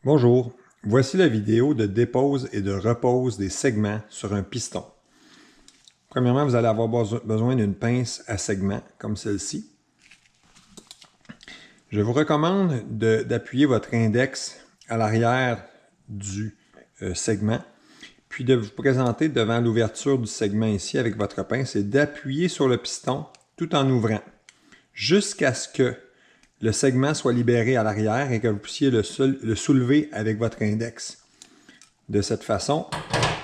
Bonjour, voici la vidéo de dépose et de repose des segments sur un piston. Premièrement, vous allez avoir besoin d'une pince à segments comme celle-ci. Je vous recommande d'appuyer votre index à l'arrière du segment, puis de vous présenter devant l'ouverture du segment ici avec votre pince et d'appuyer sur le piston tout en ouvrant, jusqu'à ce que le segment soit libéré à l'arrière et que vous puissiez le soulever avec votre index. De cette façon,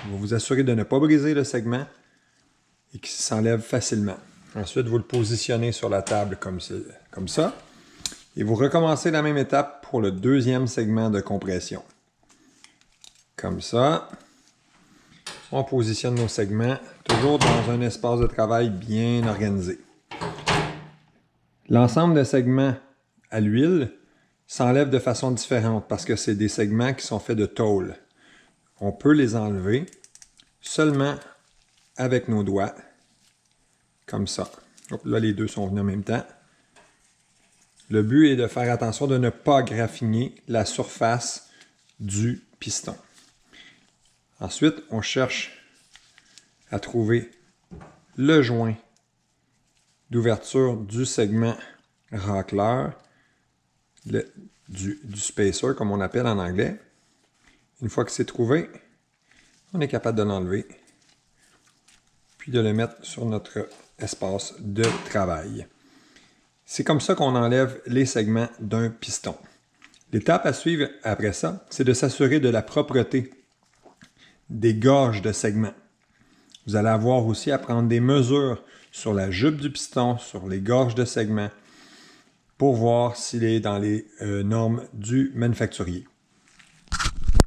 vous vous assurez de ne pas briser le segment et qu'il s'enlève facilement. Ensuite, vous le positionnez sur la table comme ça. Et vous recommencez la même étape pour le deuxième segment de compression. Comme ça. On positionne nos segments toujours dans un espace de travail bien organisé. L'ensemble des segments à l'huile s'enlève de façon différente parce que c'est des segments qui sont faits de tôle. On peut les enlever seulement avec nos doigts, comme ça. Hop, là, les deux sont venus en même temps. Le but est de faire attention de ne pas graffiner la surface du piston. Ensuite, on cherche à trouver le joint d'ouverture du segment racleur, du spacer, comme on appelle en anglais. Une fois que c'est trouvé, on est capable de l'enlever, puis de le mettre sur notre espace de travail. C'est comme ça qu'on enlève les segments d'un piston. L'étape à suivre après ça, c'est de s'assurer de la propreté des gorges de segments. Vous allez avoir aussi à prendre des mesures sur la jupe du piston, sur les gorges de segments, pour voir s'il est dans les normes du manufacturier.